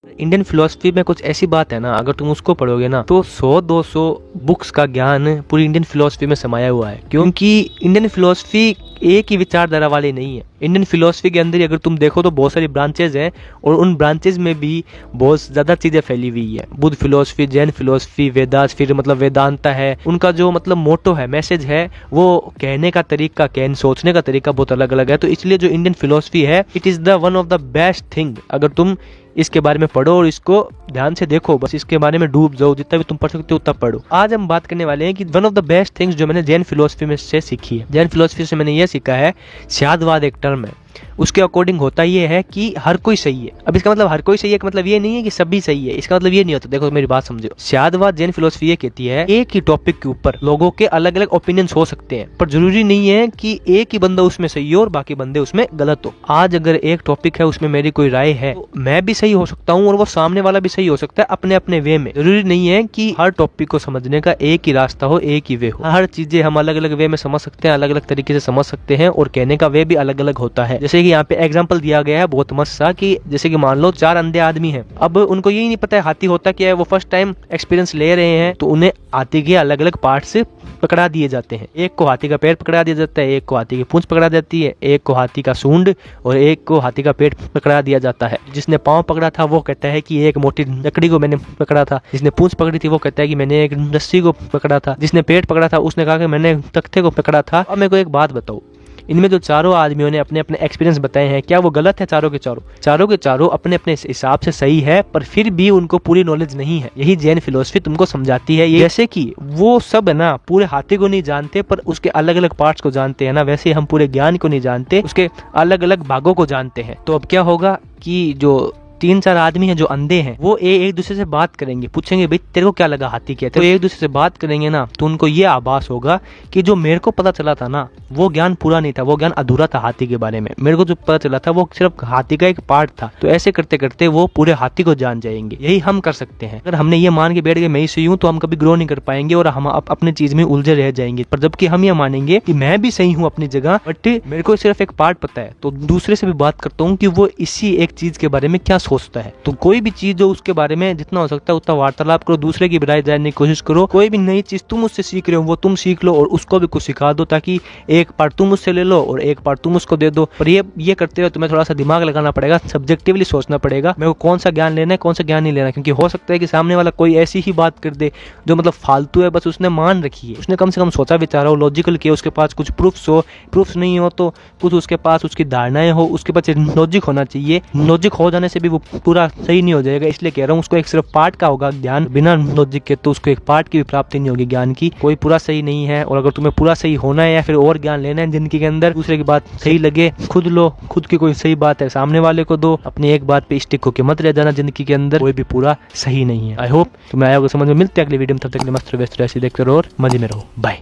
Indian philosophy में कुछ ऐसी बात है ना, अगर तुम उसको पढ़ोगे ना तो 100-200 बुक्स का ज्ञान पूरी इंडियन फिलोसफी में समाया हुआ है। क्योंकि इंडियन फिलोसफी एक ही विचारधारा वाली नहीं है। इंडियन फिलोसफी के अंदर ही अगर तुम देखो तो बहुत सारी ब्रांचेज हैं और उन ब्रांचेज में भी बहुत ज़्यादा चीज़ें फैली हुई है। बुद्ध फिलोसफी, जैन फिलोसफी, वेदास, फिर मतलब वेदांता है। उनका जो मतलब मोटो है, मैसेज है, वो कहने का तरीका, सोचने का तरीका बहुत अलग अलग है। तो इसलिए जो इंडियन फिलोसफी है, it is the one of the best thing. अगर तुम इसके बारे में पढ़ो और इसको ध्यान से देखो, बस इसके बारे में डूब जाओ, जितना भी तुम पढ़ सकते हो उतना पढ़ो। आज हम बात करने वाले हैं कि one of the best things जो मैंने जैन फिलोसफी में से सीखी है। जैन फिलोसफी से मैंने ये सीखा है, स्यादवाद एक टर्म है, उसके अकॉर्डिंग होता ये है कि हर कोई सही है। अब इसका मतलब हर कोई सही है का मतलब ये नहीं है कि सभी सही है, इसका मतलब ये नहीं होता। देखो मेरी बात समझो, स्यादवाद जैन फिलोसफी ये कहती है एक ही टॉपिक के ऊपर लोगों के अलग अलग ओपिनियंस हो सकते हैं, पर जरूरी नहीं है कि एक ही बंदा उसमें सही हो और बाकी बंदे उसमें गलत हो। आज अगर एक टॉपिक है, उसमें मेरी कोई राय है, तो मैं भी सही हो सकता हूँ और वो सामने वाला भी सही हो सकता है अपने अपने वे में। जरूरी नहीं है कि हर टॉपिक को समझने का एक ही रास्ता हो, एक ही वे हो। हर चीजें हम अलग अलग वे में समझ सकते हैं, अलग अलग तरीके से समझ सकते हैं और कहने का वे भी अलग अलग होता है। जैसे कि यहाँ पे एग्जाम्पल दिया गया है बहुत मस्त सा, कि जैसे कि मान लो 4 अंधे आदमी हैं, अब उनको यही नहीं पता है हाथी होता क्या है, वो फर्स्ट टाइम एक्सपीरियंस ले रहे हैं, तो उन्हें हाथी के अलग अलग पार्ट से पकड़ा दिए जाते हैं। एक को हाथी का पैर पकड़ा दिया जाता है, एक को हाथी की पूंछ पकड़ा जाती है, एक को हाथी का सूंड और एक को हाथी का पेट पकड़ा दिया जाता है। जिसने पांव पकड़ा था वो कहता है कि एक मोटी लकड़ी को मैंने पकड़ा था, जिसने पूंछ पकड़ी थी वो कहता है कि मैंने एक रस्सी को पकड़ा था, जिसने पेट पकड़ा था उसने कहा कि मैंने तख्ते को पकड़ा था। अब मेरे को एक बात बताओ, इनमें जो चारों आदमियों ने अपने अपने एक्सपीरियंस बताए हैं, क्या वो गलत है? चारों के चारों अपने अपने हिसाब से सही है, पर फिर भी उनको पूरी नॉलेज नहीं है। यही जैन फिलोसफी तुमको समझाती है। जैसे कि वो सब है ना, पूरे हाथी को नहीं जानते पर उसके अलग अलग पार्ट्स को जानते हैं ना, वैसे हम पूरे ज्ञान को नहीं जानते, उसके अलग अलग भागों को जानते हैं। तो अब क्या होगा कि जो 3-4 आदमी हैं जो अंधे हैं, वो एक दूसरे से बात करेंगे, पूछेंगे भाई तेरे को क्या लगा हाथी क्या है, तो एक दूसरे से बात करेंगे ना, तो उनको ये आभास होगा कि जो मेरे को पता चला था ना, वो ज्ञान पूरा नहीं था, वो ज्ञान अधूरा था हाथी के बारे में। मेरे को जो पता चला था वो सिर्फ हाथी का एक पार्ट था। तो ऐसे करते करते वो पूरे हाथी को जान जाएंगे। यही हम कर सकते हैं। अगर हमने ये मान के बैठ गए मैं ही सही हूँ, तो हम कभी ग्रो नहीं कर पाएंगे और हम अपने चीज में उलझे रह जाएंगे। पर जबकि हम ये मानेंगे कि मैं भी सही हूँ अपनी जगह, बट मेरे को सिर्फ एक पार्ट पता है, तो दूसरे से भी बात करता हूँ कि वो इसी एक चीज के बारे में क्या सोचता है। तो कोई भी चीज हो उसके बारे में जितना हो सकता है उतना वार्तालाप करो, दूसरे की राय जानने की कोशिश करो। कोई भी नई चीज तुम उससे सीख रहे हो वो तुम सीख लो और उसको भी कुछ सिखा दो, ताकि एक पार्ट तुम उससे ले लो और एक पार्ट तुम उसको दे दो। पर ये करते हुए तुम्हें थोड़ा सा दिमाग लगाना पड़ेगा, सब्जेक्टिवली सोचना पड़ेगा मेरे को कौन सा ज्ञान लेना है, कौन सा ज्ञान नहीं लेना। क्योंकि हो सकता है कि सामने वाला कोई ऐसी ही बात कर दे जो मतलब फालतू है, बस उसने मान रखी है, उसने कम से कम सोचा विचारा हो, लॉजिकल किया, उसके पास कुछ प्रूफ्स हो, प्रूफ्स नहीं हो तो कुछ उसके पास उसकी धारणाएं हो, उसके पास लॉजिक होना चाहिए। लॉजिक हो जाने से भी वो पूरा सही नहीं हो जाएगा, इसलिए कह रहा हूँ उसको एक सिर्फ पार्ट का होगा ज्ञान, बिना लॉजिक के तो उसको एक पार्ट की भी प्राप्ति नहीं होगी ज्ञान की। कोई पूरा सही नहीं है, और अगर तुम्हें पूरा सही होना है या फिर और ज्ञान लेना है जिंदगी के अंदर, दूसरे की बात सही लगे खुद लो, खुद की कोई सही बात है सामने वाले को दो, अपनी एक बात पे स्टिक होकर मत रह जाना जिंदगी के अंदर, कोई भी पूरा सही नहीं है। आई होप तुम्हें आया होगा समझ में। मिलते हैं अगले वीडियो में, तब तक के लिए मस्त व्यस्त ऐसे देखते रहो और मजे में रहो। बाय।